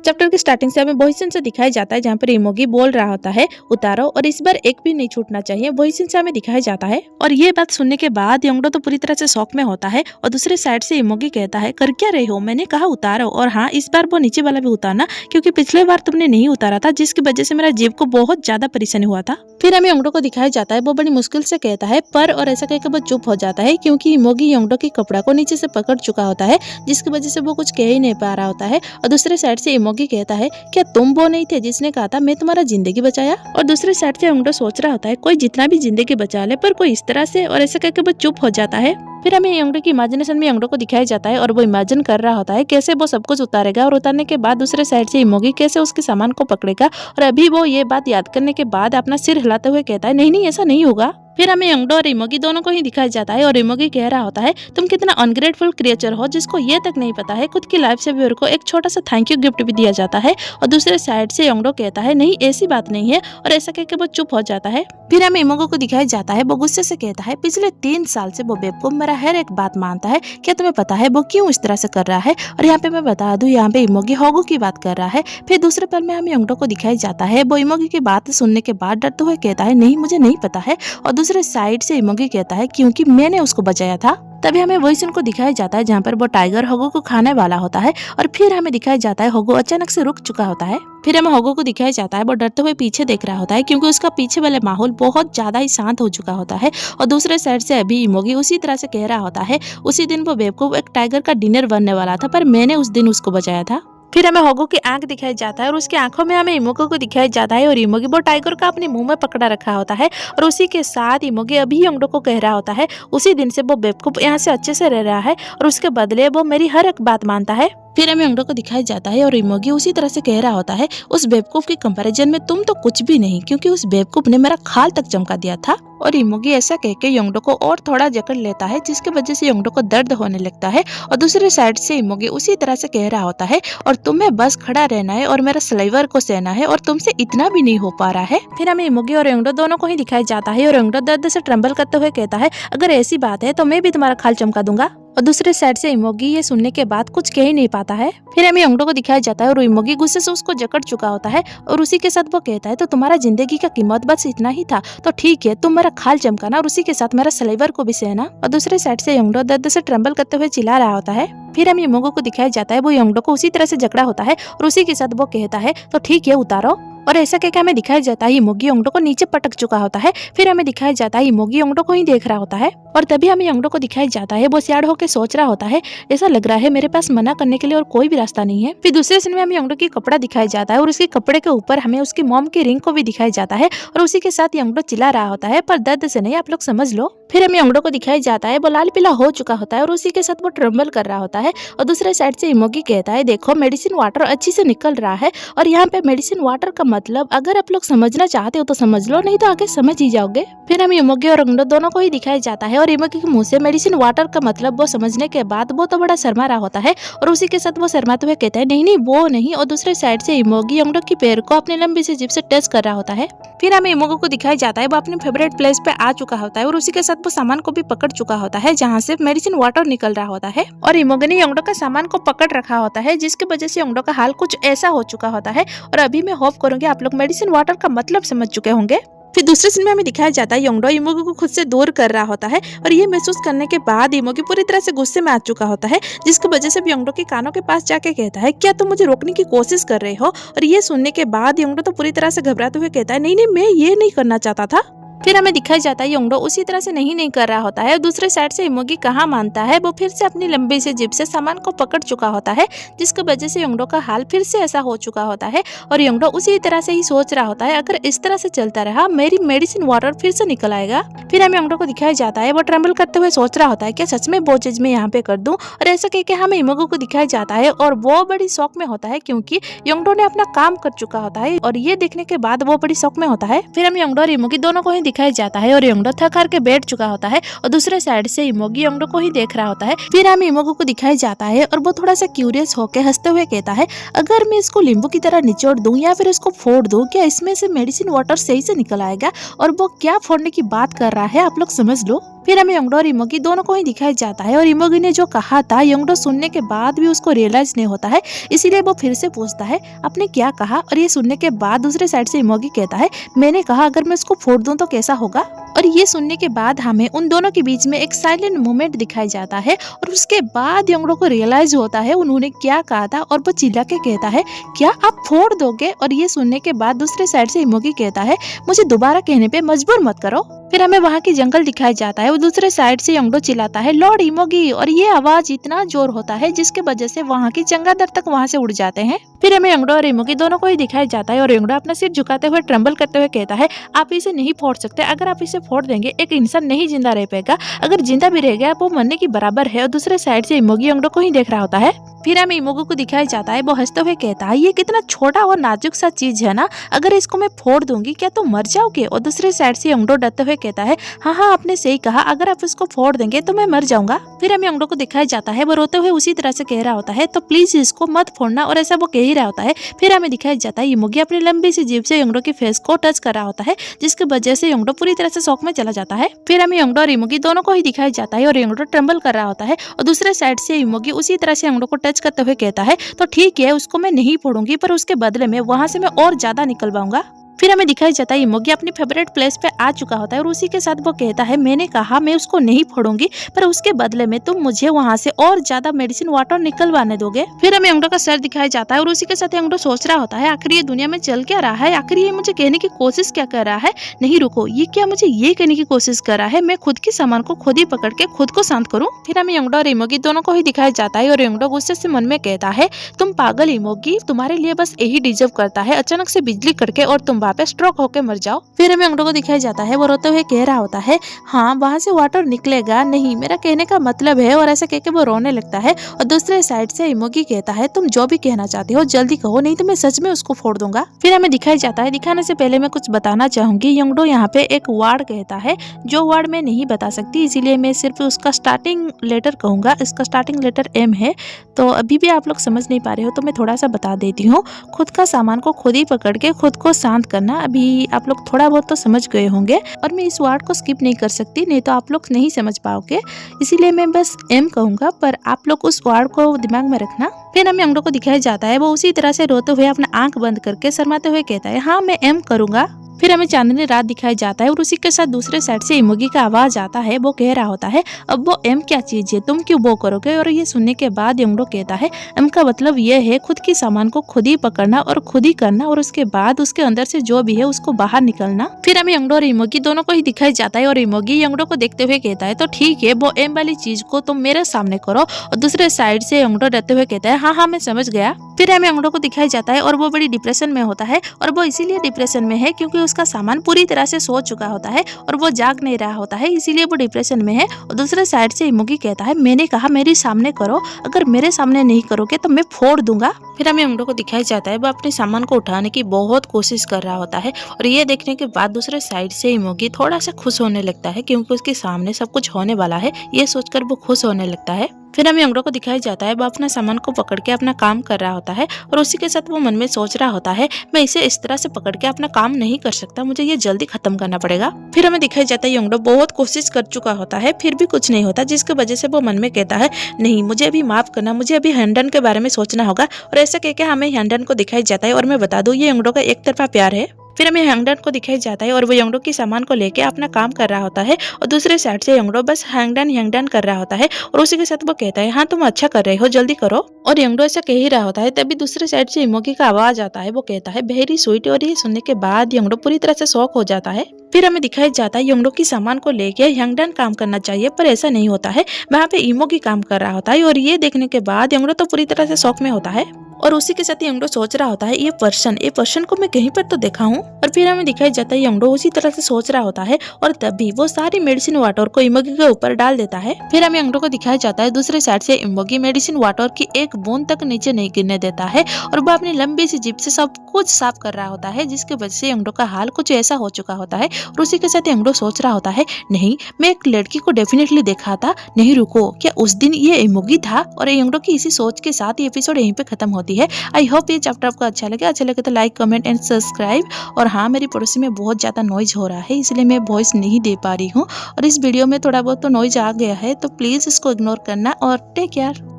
Chapter की starting से हमें वही सीन से दिखाया जाता है जहाँ पर इमोगी बोल रहा होता है उतारो और इस बार एक भी नहीं छूटना चाहिए। वही सीन से हमें दिखाया जाता है और ये बात सुनने के बाद योंगडो तो पूरी तरह से शॉक में होता है और दूसरे साइड से इमोगी कहता है कर क्या रहे हो, मैंने कहा उतारो और हाँ इस बार वो नीचे वाला भी उतारना क्योंकि पिछले बार तुमने नहीं उतारा था जिसकी वजह से मेरा जीव को बहुत ज्यादा परेशानी हुआ था। फिर हमें योंगडो को दिखाया जाता है वो बड़ी मुश्किल से कहता है पर और ऐसा कहकर वो चुप हो जाता है क्योंकि इमोगी योंगडो की कपड़ा को नीचे से पकड़ चुका होता है जिसकी वजह से वो कुछ कह ही नहीं पा रहा होता है। और दूसरे साइड से इमोगी कहता है क्या तुम वो नहीं थे जिसने कहा था मैं तुम्हारा जिंदगी बचाया। और दूसरे साइड से योंगडो सोच रहा होता है कोई जितना भी जिंदगी बचा ले पर कोई इस तरह से, और ऐसा कहकर वो चुप हो जाता है। फिर हमें योंगडो की इमेजिनेशन में योंगडो को दिखाया जाता है और वो इमेजिन कर रहा होता है कैसे वो सब कुछ उतारेगा और उतारने के बाद दूसरे साइड से इमोगी कैसे उसके सामान को पकड़ेगा और अभी वो ये बात याद करने के बाद अपना सिर हिलाते हुए कहता है नहीं नहीं ऐसा नहीं होगा। फिर हमें योंगडो और इमोगी दोनों को ही दिखाया जाता है और इमोगी कह रहा होता है तुम कितना अनग्रेटफुल क्रिएचर हो जिसको ये तक नहीं पता है खुद की लाइफ सेवियर को एक छोटा सा थैंक यू गिफ्ट भी दिया जाता है। और दूसरे साइड से योंगडो कहता है नहीं ऐसी बात नहीं है और ऐसा कहकर वो चुप हो जाता है। फिर हमें इमोगी को दिखाया जाता है वो गुस्से से कहता है पिछले 3 साल से वो बेवकूफ मेरा हर एक बात मानता है, क्या तुम्हें पता है वो क्यों इस तरह से कर रहा है। और यहाँ पे मैं बता दूं यहाँ पे इमोगी होगो की बात कर रहा है। फिर दूसरे पल में हमें योंगडो को दिखाया जाता है वो इमोगी की बात सुनने के बाद डरते हुए कहता है नहीं मुझे नहीं पता है। और दूसरे साइड से इमोगी कहता है क्योंकि मैंने उसको बचाया था। तभी हमें वही सीन को दिखाया जाता है जहाँ पर वो टाइगर होगो को खाने वाला होता है और फिर हमें दिखाया जाता है होगो अचानक से रुक चुका होता है। फिर हमें होगो को दिखाया जाता है वो डरते हुए पीछे देख रहा होता है क्योंकि उसका पीछे वाले माहौल बहुत ज्यादा ही शांत हो चुका होता है। और दूसरे साइड से अभी इमोगी उसी तरह से कह रहा होता है उसी दिन वो बेवकूफ एक टाइगर का डिनर बनने वाला था पर मैंने उस दिन उसको बचाया था। फिर हमें होगो की आंख दिखाई जाता है और उसकी आंखों में हमें इमोगी को दिखाया जाता है और इमोगी वो टाइगर का अपने मुंह में पकड़ा रखा होता है। और उसी के साथ इमोगी अभी योंगडो को कह रहा होता है उसी दिन से वो बेवकूफ यहाँ से अच्छे से रह रहा है और उसके बदले वो मेरी हर एक बात मानता है। फिर हमें योंगडो को दिखाया जाता है और इमोगी उसी तरह से कह रहा होता है उस बेवकूफ के कंपैरिजन में तुम तो कुछ भी नहीं क्योंकि उस बेवकूफ ने मेरा खाल तक चमका दिया था। और इमोगी ऐसा कह के योंगडो को और थोड़ा जकड़ लेता है जिसकी वजह से योंगडो को दर्द होने लगता है। और दूसरे साइड से इमोगी उसी तरह से कह रहा होता है और तुम्हें बस खड़ा रहना है और मेरा स्लाइवर को सहना है और तुमसे इतना भी नहीं हो पा रहा है। फिर हमें इमोगी और योंगडो दोनों को ही दिखाया जाता है और योंगडो दर्द से ट्रम्बल करते हुए कहता है अगर ऐसी बात है तो मैं भी तुम्हारा खाल चमका दूंगा। और दूसरे साइड से इमोगी ये सुनने के बाद कुछ कह ही नहीं पाता है। फिर हमें योंगडो को दिखाया जाता है और इमोगी गुस्से से उसको जकड़ चुका होता है और उसी के साथ वो कहता है तो तुम्हारा जिंदगी का कीमत बस इतना ही था तो ठीक है तुम मेरा खाल चमकाना और उसी के साथ मेरा स्लाइवर को भी सहना। और दूसरे साइड से योंगडो दर्द से ट्रम्बल करते हुए चिल्ला रहा होता है। फिर हमें इमोगी को दिखाया जाता है वो योंगडो को उसी तरह से जकड़ा होता है और उसी के साथ वो कहता है तो ठीक है उतारो। और ऐसा कहकर हमें दिखाया जाता है इमोगी योंगडो को नीचे पटक चुका होता है। फिर हमें दिखाया जाता है इमोगी योंगडो को ही देख रहा होता है और तभी हमें योंगडो को दिखाया जाता है वो सियाड़ होकर सोच रहा होता है ऐसा लग रहा है मेरे पास मना करने के लिए और कोई भी रास्ता नहीं है। फिर दूसरे सीन में हमें योंगडो की कपड़ा दिखाया जाता है और उसके कपड़े के ऊपर हमें उसकी मॉम की रिंग को भी दिखाया जाता है और उसी के साथ योंगडो चिल्ला रहा होता है पर दर्द से नहीं, आप लोग समझ लो। फिर हमें योंगडो को दिखाया जाता है वो लाल पीला हो चुका होता है और उसी के साथ वो ट्रम्बल कर रहा होता है। और दूसरे साइड से इमोगी कहता है देखो मेडिसिन वाटर अच्छी से निकल रहा है और यहाँ पे मेडिसिन वाटर का मतलब अगर आप लोग समझना चाहते हो तो समझ लो नहीं तो आगे समझ ही जाओगे। फिर हमें इमोगी और योंगडो दोनों को ही दिखाया जाता है और इमोगी के मुंह से मेडिसिन वाटर का मतलब वो समझने के बाद वो तो बड़ा शर्मा रहा होता है और उसी के साथ वो शर्माते हुए कहता है नहीं नहीं वो नहीं। और दूसरे साइड से इमोगी योंगडो की पैर को अपनी लंबी सी जिभ से टच कर रहा होता है। फिर हमें इमोगी को दिखाया जाता है वो अपने फेवरेट प्लेस पे आ चुका होता है और उसी के साथ वो सामान को भी पकड़ चुका होता है जहाँ से मेडिसिन वाटर निकल रहा होता है। और इमोगी ने योंगडो का सामान को पकड़ रखा होता है जिसकी वजह से योंगडो का हाल कुछ ऐसा हो चुका होता है। और अभी मैं होप करूंगी आप लोग मेडिसिन वाटर का मतलब समझ चुके होंगे। फिर दूसरे सीन में हमें दिखाया जाता है योंगडो इमोगी को खुद से दूर कर रहा होता है और ये महसूस करने के बाद इमोगी पूरी तरह से गुस्से में आ चुका होता है जिसकी वजह से योंगडो के कानों के पास जाके कहता है क्या तुम मुझे रोकने की कोशिश कर रहे हो। और ये सुनने के बाद योंगडो तो पूरी तरह से घबराते हुए कहता है नहीं नहीं मैं ये नहीं करना चाहता था। फिर हमें दिखाया जाता है योंगडो उसी तरह से नहीं कर रहा होता है। दूसरे साइड से इमोगी कहाँ मानता है वो फिर से अपनी लंबी सी जिभ से सामान को पकड़ चुका होता है जिसकी वजह से योंगडो का हाल फिर से ऐसा हो चुका होता है। और योंगडो उसी तरह से ही सोच रहा होता है अगर इस तरह से चलता रहा मेरी मेडिसिन वाटर फिर से निकल आएगा। फिर हमें योंगडो को दिखाया जाता है वो ट्रम्बल करते हुए सोच रहा होता है कि सच में वो चीज मैं यहाँ पे कर दूं। और ऐसा कह के हमें इमोगी को दिखाया जाता है और वो बड़ी शौक में होता है क्योंकि योंगडो ने अपना काम कर चुका होता है और ये देखने के बाद वो बड़ी शौक में होता है। फिर हमें योंगडो और इमोगी दोनों को ही दिखाया जाता है और योंगडो थक हार के बैठ चुका होता है और दूसरे साइड से इमोगी योंगडो को ही देख रहा होता है। फिर हमें इमोगी को दिखाया जाता है और वो थोड़ा सा क्यूरियस होकर हंसते हुए कहता है अगर मैं इसको नींबू की तरह निचोड़ दूं या फिर इसको फोड़ दूं क्या इसमें से मेडिसिन वाटर सही से निकल आएगा। और वो क्या फोड़ने की बात कर रहा है आप लोग समझ लो। फिर हमें योंगडो और इमोगी दोनों को ही दिखाया जाता है और इमोगी ने जो कहा था योंगडो सुनने के बाद भी उसको रियलाइज नहीं होता है, इसीलिए वो फिर से पूछता है आपने क्या कहा। और ये सुनने के बाद दूसरे साइड से इमोगी कहता है मैंने कहा अगर मैं इसको फोड़ दूं तो कैसा होगा। और ये सुनने के बाद हमें उन दोनों के बीच में एक साइलेंट मोमेंट दिखाया जाता है और उसके बाद योंगडो को रियलाइज होता है उन्होंने क्या कहा था और वो चिल्ला के कहता है क्या आप फोड़ दोगे। और ये सुनने के बाद दूसरे साइड से इमोगी कहता है मुझे दोबारा कहने पे मजबूर मत करो। फिर हमें वहाँ की जंगल दिखाया जाता है और दूसरे साइड से योंगडो चिल्लाता है लॉर्ड इमोगी और ये आवाज इतना जोर होता है जिसके वजह से वहाँ की चमगादड़ तक वहाँ से उड़ जाते हैं। फिर हमें योंगडो और इमोगी दोनों को ही दिखाया जाता है और योंगडो अपना सिर झुकाते हुए ट्रम्बल करते हुए कहता है आप इसे नहीं फोड़ सकते, अगर आप इसे फोड़ देंगे एक इंसान नहीं जिंदा रह पाएगा, अगर जिंदा भी रह गया वो मरने की बराबर है। और दूसरे साइड से इमोगी योंगडो को ही देख रहा होता है। फिर हमें इमोगी को दिखाया जाता है वो हंसते हुए कहता है ये कितना छोटा और नाजुक सा चीज है ना, अगर इसको मैं फोड़ दूंगी क्या तुम मर जाओगे। और दूसरे साइड से योंगडो डरते हुए कहता है हाँ आपने सही कहा, अगर आप इसको फोड़ देंगे तो मैं मर जाऊंगा। फिर हमें योंगडो को दिखाया जाता है वो रोते हुए उसी तरह से कह रहा होता है तो प्लीज इसको मत फोड़ना, और ऐसा वो कह ही रहा होता है। फिर हमें दिखाया जाता है इमोगी अपनी लंबी सी जीभ से योंगडो के फेस को टच कर रहा होता है जिसकी वजह से योंगडो पूरी तरह से शॉक में चला जाता है। फिर हमें योंगडो और इमोगी दोनों को ही दिखाया जाता है और योंगडो ट्रम्बल कर रहा होता है और दूसरे साइड से इमोगी उसी तरह से योंगडो को टच करते हुए कहता है तो ठीक है उसको मैं नहीं फोड़ूंगी पर उसके बदले में वहां से मैं और ज्यादा निकलवाऊंगा। फिर हमें दिखाई जाता है इमोगी अपनी फेवरेट प्लेस पे आ चुका होता है और उसी के साथ वो कहता है मैंने कहा मैं उसको नहीं फोड़ूंगी पर उसके बदले में तुम मुझे वहां से और ज्यादा मेडिसिन वाटर निकलवाने दोगे। फिर हमें योंगडो का सर दिखाया जाता है और उसी के साथ योंगडो सोच रहा होता है आखिर ये दुनिया में चल क्या रहा है, आखिर ये मुझे कहने की कोशिश क्या कर रहा है। नहीं रुको, ये क्या मुझे ये कहने की कोशिश कर रहा है मैं खुद की सामान को खुद ही पकड़ के खुद को शांत करूँ। फिर हमें योंगडो और इमोगी दोनों को ही दिखाया जाता है और योंगडो गुस्से से मन में कहता है तुम पागल इमोगी, तुम्हारे लिए बस यही डिजर्व करता है अचानक से बिजली कड़के और तुम वापस स्ट्रोक होकर मर जाओ। फिर हमें योंगडो को दिखाया जाता है वो रोते हुए कह रहा होता है हाँ वहां से वाटर निकलेगा नहीं, मेरा कहने का मतलब है। और ऐसा कह के वो रोने लगता है और दूसरे साइड से इमोगी कहता है तुम जो भी कहना चाहते हो जल्दी कहो नहीं तो मैं सच में उसको फोड़ दूंगा। फिर हमें दिखाया जाता है, दिखाने से पहले मैं कुछ बताना चाहूंगी। योंगडो यहाँ पे एक वर्ड कहता है जो वर्ड मैं नहीं बता सकती, इसीलिए मैं सिर्फ उसका स्टार्टिंग लेटर कहूंगा। इसका स्टार्टिंग लेटर एम है, तो अभी भी आप लोग समझ नहीं पा रहे हो तो मैं थोड़ा सा बता देती हूँ। खुद का सामान को खुद ही पकड़ के खुद को शांत करना, अभी आप लोग थोड़ा बहुत तो समझ गए होंगे और मैं इस वर्ड को स्किप नहीं कर सकती, नहीं तो आप लोग नहीं समझ पाओगे, इसीलिए मैं बस एम कहूंगा, पर आप लोग उस वर्ड को दिमाग में रखना। फिर हमें योंगडो को दिखाया जाता है वो उसी तरह से रोते हुए अपना आंख बंद करके शर्माते हुए कहता है हाँ मैं एम करूंगा। फिर हमें चांदनी रात दिखाया जाता है और उसी के साथ दूसरे साइड से इमोगी का आवाज आता है, वो कह रहा होता है अब वो एम क्या चीज है, तुम क्यों वो करोगे। और ये सुनने के बाद योंगडो कहता है एम का मतलब ये है खुद की सामान को खुद ही पकड़ना और खुद ही करना और उसके बाद उसके अंदर से जो भी है उसको बाहर निकलना। फिर हमें योंगडो और इमोगी दोनों को ही दिखाई जाता है और इमोगी योंगडो को देखते हुए कहता है तो ठीक है वो एम वाली चीज को तुम मेरे सामने करो। और दूसरे साइड से योंगडो डरते हुए कहता है हाँ मैं समझ गया। फिर हमें योंगडो को दिखाया जाता है और वो बड़ी डिप्रेशन में होता है और वो इसीलिए डिप्रेशन में है क्योंकि उसका सामान पूरी तरह से सो चुका होता है और वो जाग नहीं रहा होता है, इसीलिए वो डिप्रेशन में है। और दूसरे साइड से इमोगी कहता है मैंने कहा मेरे सामने करो, अगर मेरे सामने नहीं करोगे तो मैं फोड़ दूंगा। फिर हमें योंगडो को दिखाया जाता है वो अपने सामान को उठाने की बहुत कोशिश कर रहा होता है और ये देखने के बाद दूसरे साइड से इमोगी थोड़ा सा खुश होने लगता है क्योंकि उसके सामने सब कुछ होने वाला है, ये सोचकर वो खुश होने लगता है। फिर हमें योंगडो को दिखाया जाता है वो अपना सामान को पकड़ के अपना काम कर रहा होता है और उसी के साथ वो मन में सोच रहा होता है मैं इसे इस तरह से पकड़ के अपना काम नहीं कर सकता, मुझे ये जल्दी खत्म करना पड़ेगा। फिर हमें दिखाया जाता है योंगडो बहुत कोशिश कर चुका होता है फिर भी कुछ नहीं होता, जिसकी वजह से वो मन में कहता है नहीं मुझे अभी माफ करना, मुझे अभी हैंडन के बारे में सोचना होगा। और ऐसा कह के हमें हैंडन को दिखाया जाता है और मैं बता दूं ये योंगडो का एक तरफा प्यार है। फिर हमें हैंगडन को दिखाया जाता है और वो योंगडो की सामान को लेके अपना काम कर रहा होता है और दूसरे साइड से योंगडो बस हैंगडन कर रहा होता है और उसी के साथ वो कहता है हाँ तुम अच्छा कर रहे हो जल्दी करो। और योंगडो ऐसा कह ही रहा होता है तभी दूसरे साइड से इमोगी का आवाज आता है, वो कहता है वेरी स्वीट। और ये सुनने के बाद योंगडो पूरी तरह से शॉक हो जाता है। फिर हमें दिखाया जाता है योंगडो की सामान को लेके हैंगडन काम करना चाहिए पर ऐसा नहीं होता है, वहाँ पे इमोगी काम कर रहा होता है और ये देखने के बाद योंगडो तो पूरी तरह से शॉक में होता है। और उसी के साथ योंगडो सोच रहा होता है ये पर्सन को मैं कहीं पर तो देखा हूँ। और फिर हमें दिखाई जाता है योंगडो उसी तरह से सोच रहा होता है और तभी वो सारी मेडिसिन वाटर को इमोगी के ऊपर डाल देता है। फिर हमें योंगडो को दिखाया जाता है दूसरे साइड से इमोगी मेडिसिन वाटर की एक बूंद तक नीचे नहीं गिरने देता है और वो अपनी लंबी सी जीभ से सब कुछ साफ कर रहा होता है, जिसकी वजह से योंगडो का हाल कुछ ऐसा हो चुका होता है। और उसी के साथ योंगडो सोच रहा होता है नहीं मैं एक लड़की को डेफिनेटली देखा था, नहीं रुको क्या उस दिन ये इमोगी था। और योंगडो की इसी सोच के साथ ये एपिसोड यहीं पे खत्म होती है। रही है। आई होप ये चैप्टर आपको अच्छा लगे तो लाइक कमेंट एंड सब्सक्राइब। और हाँ, मेरी पड़ोसी में बहुत ज़्यादा नॉइज हो रहा है, इसलिए मैं वॉइस नहीं दे पा रही हूँ और इस वीडियो में थोड़ा बहुत तो नॉइज आ गया है, तो प्लीज़ इसको इग्नोर करना और टेक केयर।